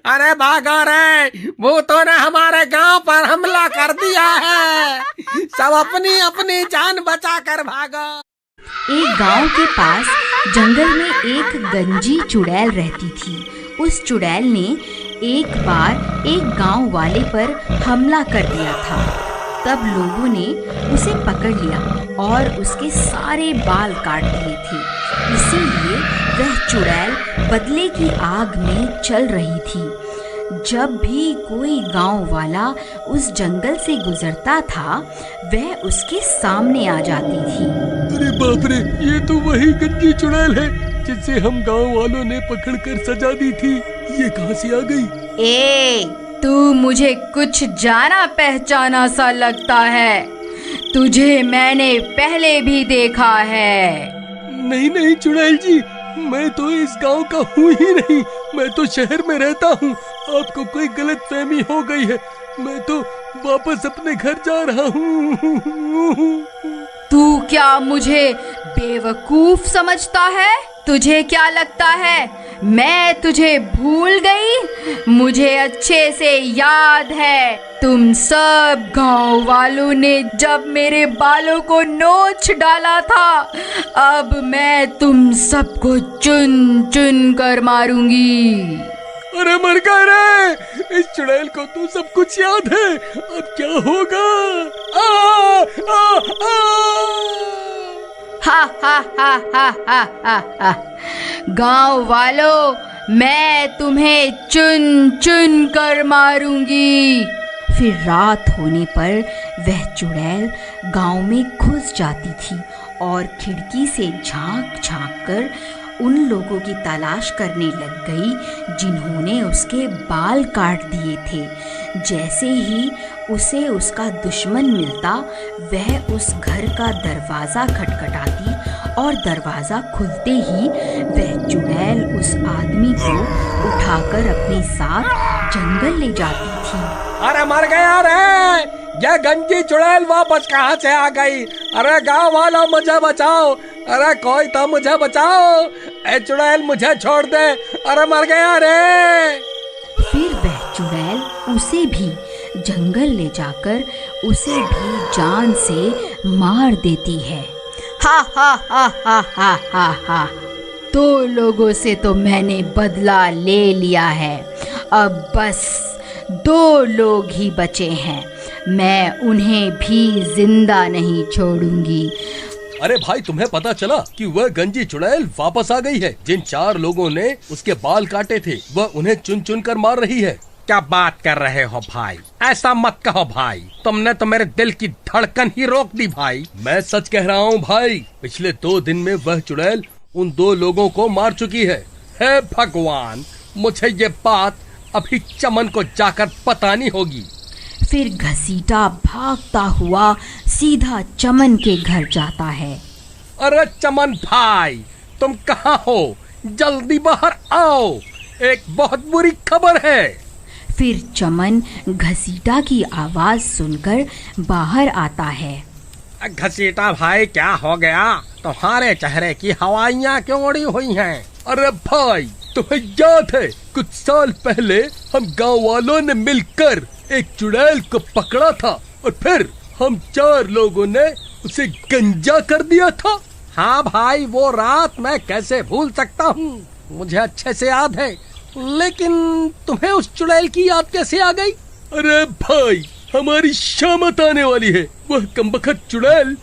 अरे भागो रे, भूतों ने हमारे गांव पर हमला कर दिया है। सब अपनी अपनी जान बचा कर भागो। एक गांव के पास जंगल में एक गंजी चुड़ैल रहती थी। उस चुड़ैल ने एक बार एक गांव वाले पर हमला कर दिया था। तब लोगों ने उसे पकड़ लिया और उसके सारे बाल काट दिए थे। इसीलिए वह चुड़ैल बदले की आग में चल रही थी। जब भी कोई गांव वाला उस जंगल से गुजरता था, वह उसके सामने आ जाती थी। अरे बाप रे, ये तो वही गंजी चुड़ैल है जिसे हम गांव वालों ने पकड़कर सजा दी थी। ये कहां से आ गई? ए, तू मुझे कुछ जाना पहचाना सा लगता है। तुझे मैंने पहले भी देखा है। नहीं नहीं चुड़ैल जी, मैं तो इस गांव का हूँ ही नहीं। मैं तो शहर में रहता हूँ। आपको कोई गलतफहमी हो गई है। मैं तो वापस अपने घर जा रहा हूँ। तू क्या मुझे बेवकूफ समझता है? तुझे क्या लगता है मैं तुझे भूल गई? मुझे अच्छे से याद है, तुम सब गांव वालों ने जब मेरे बालों को नोच डाला था। अब मैं तुम सबको चुन चुन कर मारूंगी। अरे मर गए रे, इस चुड़ैल को तो सब कुछ याद है। अब क्या होगा? आ, आ, आ! हा हा हा हा हा हा हा। गांव वालों, मैं तुम्हें चुन चुन कर मारूंगी। फिर रात होने पर वह चुड़ैल गांव में घुस जाती थी और खिड़की से झांक झांक कर उन लोगों की तलाश करने लग गई जिन्होंने उसके बाल काट दिए थे। जैसे ही उसे उसका दुश्मन मिलता, वह उस घर का दरवाज़ा खटखटाती और दरवाज़ा खुलते ही वह चुड़ैल उस आदमी को उठाकर अपने साथ जंगल ले जाती थी। अरे मर गया रे, ये गंजी चुड़ैल वापस कहाँ से आ गई? अरे गांव वालों, मुझे बचाओ। अरे कोई तो मुझे बचाओ। ए चुड़ैल, मुझे छोड़ दे। अरे मर गया रे। फिर वह चुड़ैल उसे भी जंगल ले जाकर उसे भी जान से मार देती है। हा हा हा हा हा हा हा। तो लोगों से तो मैंने बदला ले लिया है। अब बस 2 लोग ही बचे हैं। मैं उन्हें भी जिंदा नहीं छोड़ूंगी। अरे भाई, तुम्हें पता चला कि वह गंजी चुड़ैल वापस आ गई है? जिन 4 लोगों ने उसके बाल काटे थे, वह उन्हें चुन चुन कर मार रही है। क्या बात कर रहे हो भाई? ऐसा मत कहो भाई, तुमने तो मेरे दिल की धड़कन ही रोक दी भाई। मैं सच कह रहा हूँ भाई। पिछले 2 दिन में वह चुड़ैल उन 2 लोगों को मार चुकी है। हे भगवान, मुझे ये बात अभी चमन को जाकर बतानी होगी। फिर घसीटा भागता हुआ सीधा चमन के घर जाता है। अरे चमन भाई, तुम कहाँ हो? जल्दी बाहर आओ, एक बहुत बुरी खबर है। फिर चमन घसीटा की आवाज सुनकर बाहर आता है। घसीटा भाई, क्या हो गया? तुम्हारे चेहरे की हवाइयाँ क्यों उड़ी हुई हैं? अरे भाई, तुम्हें याद है कुछ साल पहले हम गांव वालों ने मिलकर एक चुड़ैल को पकड़ा था और फिर हम 4 लोगों ने उसे गंजा कर दिया था? हाँ भाई, वो रात मैं कैसे भूल सकता हूँ, मुझे अच्छे से याद है। लेकिन तुम्हें उस चुड़ैल की याद कैसे आ गई? अरे भाई, हमारी शामत आने वाली है। वह कमबख्त चुड़ैल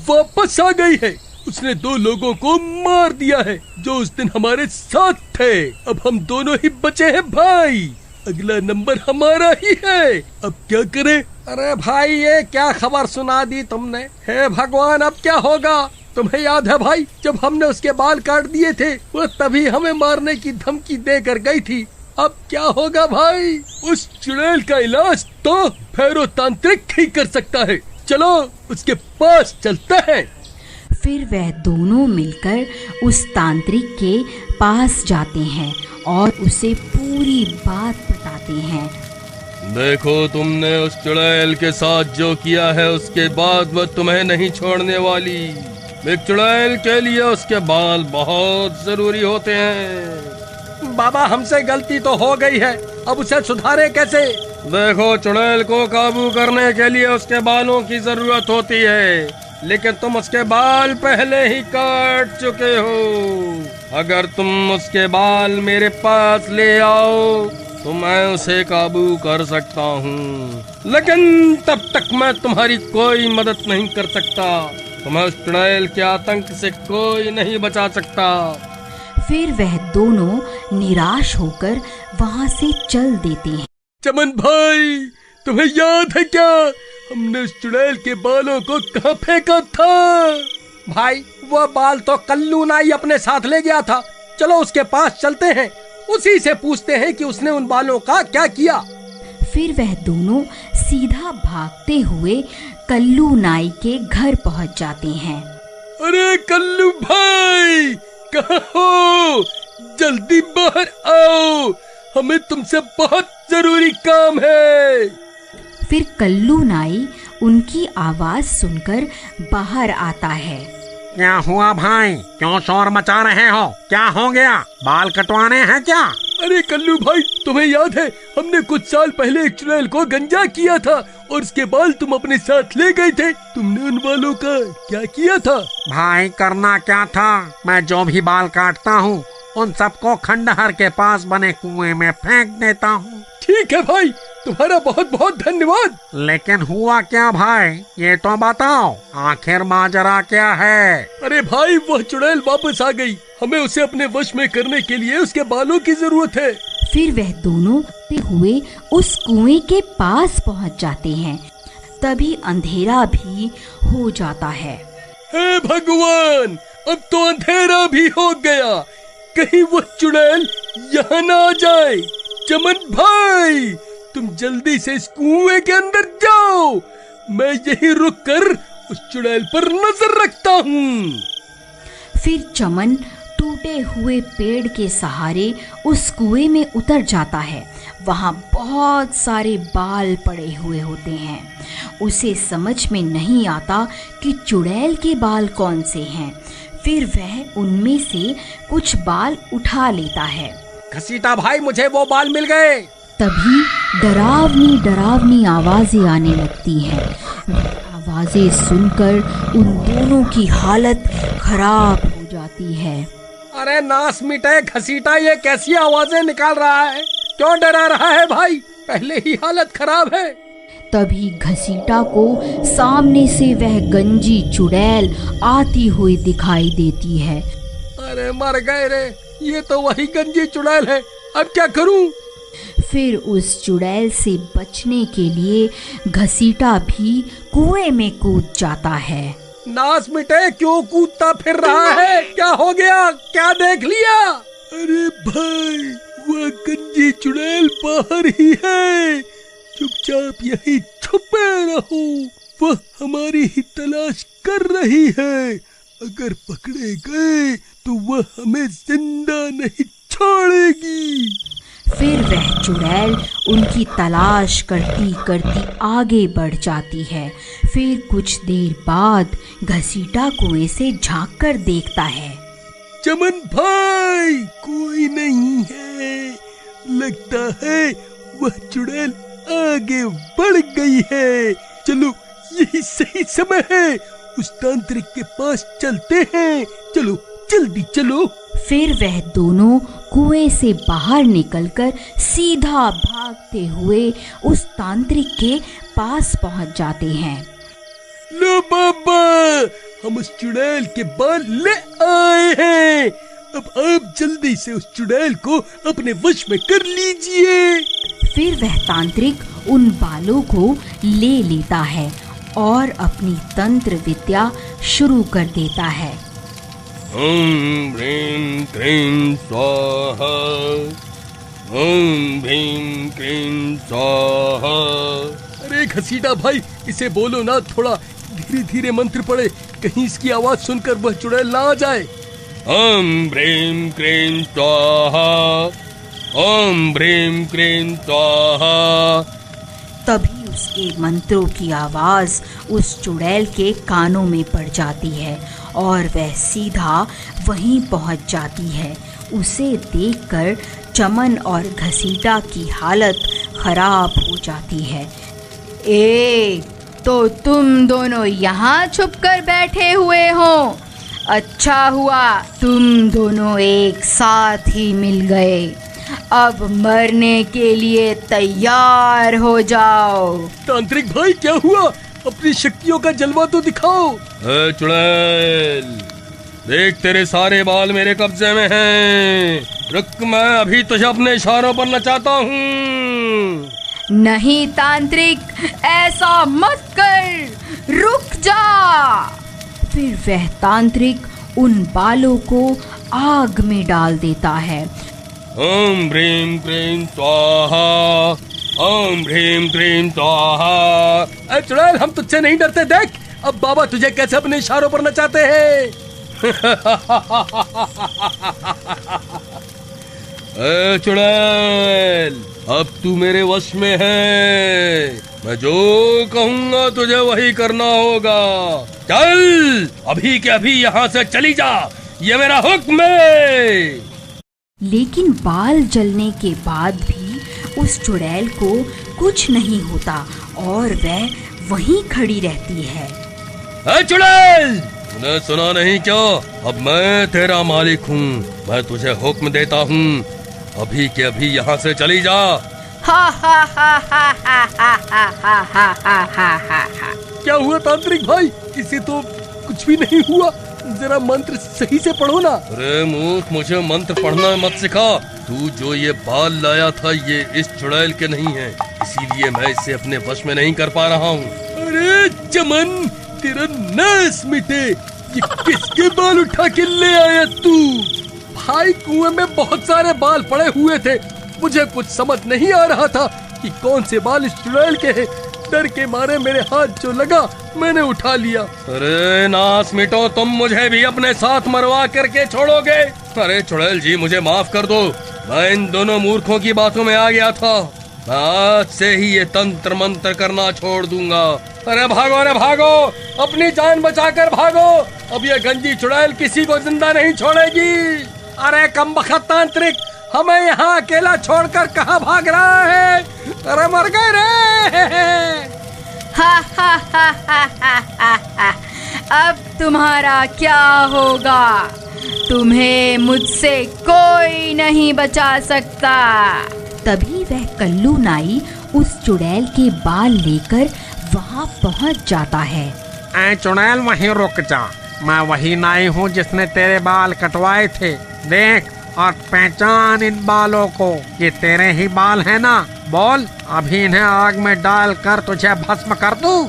वापस आ गई है। उसने 2 लोगों को मार दिया है जो उस दिन हमारे साथ थे। अब हम दोनों ही बचे हैं भाई। अगला नंबर हमारा ही है। अब क्या करें? अरे भाई, ये क्या खबर सुना दी तुमने? हे भगवान, अब क्या होगा? तुम्हें याद है भाई, जब हमने उसके बाल काट दिए थे, वो तभी हमें मारने की धमकी देकर गई थी। अब क्या होगा भाई? उस चुड़ैल का इलाज तो भैरव तांत्रिक ही कर सकता है। चलो उसके पास चलते हैं। फिर वह दोनों मिलकर उस तांत्रिक के पास जाते हैं और उसे पूरी बात बताते हैं। देखो, तुमने उस चुड़ैल के साथ जो किया है, उसके बाद वह तुम्हें नहीं छोड़ने वाली। एक चुड़ैल के लिए उसके बाल बहुत जरूरी होते हैं। बाबा हमसे गलती तो हो गई है, अब उसे सुधारे कैसे? देखो चुड़ैल को काबू करने के लिए उसके बालों की जरूरत होती है, लेकिन तुम उसके बाल पहले ही काट चुके हो। अगर तुम उसके बाल मेरे पास ले आओ तो मैं उसे काबू कर सकता हूँ, लेकिन तब तक मैं तुम्हारी कोई मदद नहीं कर सकता। तुम्हें उस चुड़ैल के आतंक से कोई नहीं बचा सकता। फिर वह दोनों निराश होकर वहाँ से चल देते हैं। चमन भाई, तुम्हें याद है क्या हमने उस चुड़ैल के बालों को कहाँ फेंका था? भाई वो बाल तो कल्लू नाई अपने साथ ले गया था। चलो उसके पास चलते हैं, उसी से पूछते हैं कि उसने उन बालों का क्या किया। फिर वह दोनों सीधा भागते हुए कल्लू नाई के घर पहुंच जाते हैं। अरे कल्लू भाई, कहाँ हो? जल्दी बाहर आओ, हमें तुमसे बहुत जरूरी काम है। फिर कल्लू नाई उनकी आवाज सुनकर बाहर आता है। क्या हुआ भाई, क्यों शोर मचा रहे हो? क्या हो गया? बाल कटवाने हैं क्या? अरे कल्लू भाई, तुम्हें याद है हमने कुछ साल पहले एक चुड़ैल को गंजा किया था और उसके बाल तुम अपने साथ ले गए थे। तुमने उन बालों का क्या किया था? भाई करना क्या था, मैं जो भी बाल काटता हूँ उन सबको खंडहर के पास बने कुएं में फेंक देता हूँ। ठीक है भाई, तुम्हारा बहुत बहुत धन्यवाद। लेकिन हुआ क्या भाई, ये तो बताओ, आखिर माजरा क्या है? अरे भाई, वह चुड़ैल वापस आ गई। हमें उसे अपने वश में करने के लिए उसके बालों की जरूरत है। फिर वह दोनों हुए उस कुएं के पास पहुंच जाते हैं। तभी अंधेरा भी हो जाता है। हे भगवान, अब तो अंधेरा भी हो गया, कहीं वो चुड़ैल यहाँ ना आ जाए। चमन भाई, तुम जल्दी से इस कुएं के अंदर जाओ, मैं यहीं रुककर उस चुड़ैल पर नजर रखता हूँ। फिर चमन टूटे हुए पेड़ के सहारे उस कुएं में उतर जाता है। वहाँ बहुत सारे बाल पड़े हुए होते हैं। उसे समझ में नहीं आता कि चुड़ैल के बाल कौन से हैं। फिर वह उनमें से कुछ बाल उठा लेता है। घसीटा भाई, मुझे वो बाल मिल गए। तभी डरावनी डरावनी आवाजें आने लगती हैं। आवाजें सुनकर उन दोनों की हालत खराब हो जाती है। अरे नास मिटे घसीटा, ये कैसी आवाजें निकाल रहा है? क्यों डरा रहा है भाई? पहले ही हालत खराब है। तभी घसीटा को सामने से वह गंजी चुड़ैल आती हुई दिखाई देती है। अरे मर गए रे, ये तो वही गंजी चुड़ैल है, अब क्या करूं? फिर उस चुड़ैल से बचने के लिए घसीटा भी कुएं में कूद जाता है। नास मिटे, क्यों कूदता फिर रहा है? क्या हो गया? क्या देख लिया? अरे भाई, वह गंजी चुड़ैल बाहर ही है, चुपचाप यहीं छुपे रहो, वह हमारी ही तलाश कर रही है। अगर पकड़े गए तो वह हमें जिंदा नहीं छोड़ेगी। फिर वह चुड़ैल उनकी तलाश करती करती आगे बढ़ जाती है। फिर कुछ देर बाद घसीटा कुएं से झांक कर देखता है। चमन भाई, कोई नहीं है, लगता है वह चुड़ैल आगे बढ़ गई है। चलो, यही सही समय है, उस तांत्रिक के पास चलते हैं। चलो जल्दी चलो। फिर वह दोनों कुएं से बाहर निकलकर सीधा भागते हुए उस तांत्रिक के पास पहुंच जाते हैं। लो बाबा, हम उस चुड़ैल के बाल ले आए हैं। अब आप जल्दी से उस चुड़ैल को अपने वश में कर लीजिए। फिर वह तांत्रिक उन बालों को ले लेता है और अपनी तंत्र विद्या शुरू कर देता है। ओम ह्रीं क्लीं स्वाहा, ओम ह्रीं क्लीं स्वाहा। अरे घसीटा भाई, इसे बोलो ना, थोड़ा धीरे धीरे मंत्र पढ़े, कहीं इसकी आवाज सुनकर वह चुड़ैल ना आ जाए। ओम ह्रीं क्लीं स्वाहा, ओम ह्रीं क्लीं स्वाहा। तभी उसके मंत्रों की आवाज उस चुड़ैल के कानों में पड़ जाती है और वह सीधा वहीं पहुंच जाती है। उसे देखकर चमन और घसीटा की हालत खराब हो जाती है। ए, तो तुम दोनों यहाँ छुप कर बैठे हुए हो। अच्छा हुआ तुम दोनों एक साथ ही मिल गए। अब मरने के लिए तैयार हो जाओ। तांत्रिक भाई क्या हुआ? अपनी शक्तियों का जलवा तो दिखाओ। चुड़ैल, देख तेरे सारे बाल मेरे कब्जे में हैं। रुक, मैं अभी तुझे अपने इशारों पर नचाता हूँ। नहीं तांत्रिक, ऐसा मत कर, रुक जा। फिर वह तांत्रिक उन बालों को आग में डाल देता है। ओम ह्रीं क्लीं स्वाहा, ओम ह्रीं क्लीं स्वाहा। चुड़ैल, हम तुझसे नहीं डरते। देख अब बाबा तुझे कैसे अपने इशारों पर नचाते हैं। चुड़ैल, अब तू मेरे वश में है। मैं जो कहूंगा तुझे वही करना होगा। चल, अभी के अभी यहाँ से चली जा, ये मेरा हुक्म है। लेकिन बाल जलने के बाद भी उस चुड़ैल को कुछ नहीं होता और वह वहीं खड़ी रहती है। चुड़ैल, तूने सुना नहीं क्या? अब मैं तेरा मालिक हूँ। मैं तुझे हुक्म देता हूँ, अभी के अभी यहाँ से चली जा। हा हा हा हा हा हा हा हा हा हा हा हा। क्या हुआ तांत्रिक भाई? इसे तो कुछ भी नहीं हुआ। जरा मंत्र सही से पढ़ो ना। अरे मूर्ख, मुझे मंत्र पढ़ना मत सिखा। तू जो ये बाल लाया था ये इस चुड़ैल के नहीं है, इसीलिए मैं इसे अपने वश में नहीं कर पा रहा हूँ। अरे चमन, तेरा नाश मिटे। ये किसके बाल उठा के ले आया तू? भाई, कुएं में बहुत सारे बाल पड़े हुए थे। मुझे कुछ समझ नहीं आ रहा था कि कौन से बाल इस चुड़ैल के हैं। डर के मारे मेरे हाथ जो लगा मैंने उठा लिया। अरे नाश मिटो, तुम मुझे भी अपने साथ मरवा करके छोड़ोगे? अरे चुड़ैल जी, मुझे माफ कर दो। मैं इन दोनों मूर्खों की बातों में आ गया था। मैं आज से ही ये तंत्र मंत्र करना छोड़ दूंगा। अरे भागो, अरे भागो, अपनी जान बचाकर भागो। अब ये गंजी चुड़ैल किसी को जिंदा नहीं छोड़ेगी। अरे कमबख्त तांत्रिक, हमें यहाँ अकेला छोड़कर कहाँ भाग रहा है? अरे मर गए रे। हा हा हा हा हा हा हा। अब तुम्हारा क्या होगा? तुम्हें मुझसे कोई नहीं बचा सकता। तभी वह कल्लू नाई उस चुड़ैल के बाल लेकर वहाँ पहुँच जाता है। ऐ चुड़ैल, वहीं रुक जा। मैं वही नाई हूँ जिसने तेरे बाल कटवाए थे। देख और पहचान इन बालों को, ये तेरे ही बाल हैं ना? बोल, अभी इन्हें आग में डालकर तुझे भस्म कर दूं?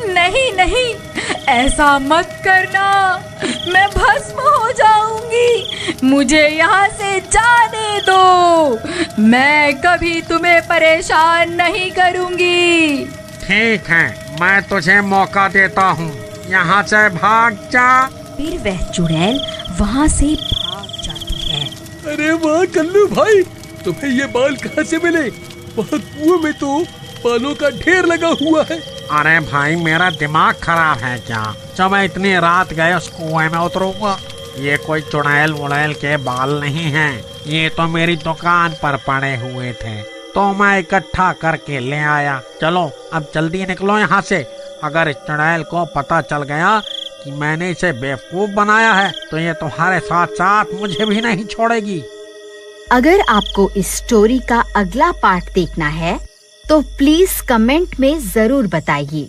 नहीं नहीं, ऐसा मत करना, मैं भस्म हो जाऊंगी। मुझे यहाँ से जाने दो। मैं कभी तुम्हें परेशान नहीं करूंगी। ठीक है, मैं तुझे मौका देता हूँ, यहाँ से भाग जा। फिर वह चुड़ैल वहाँ से भाग जाती है। अरे वाह कल्लू भाई, तुम्हें ये बाल कहाँ से मिले? वहाँ कुएं में तो बालों का ढेर लगा हुआ है। अरे भाई, मेरा दिमाग खराब है क्या? जब मैं इतनी रात गए उस कुएं में उतरूंगा। ये कोई चुड़ैल वुड़ैल के बाल नहीं हैं, ये तो मेरी दुकान पर पड़े हुए थे, तो मैं इकट्ठा करके ले आया। चलो अब जल्दी निकलो यहाँ से। अगर इस चुड़ैल को पता चल गया कि मैंने इसे बेवकूफ बनाया है तो ये तुम्हारे साथ साथ मुझे भी नहीं छोड़ेगी। अगर आपको इस स्टोरी का अगला पार्ट देखना है तो प्लीज कमेंट में जरूर बताइए।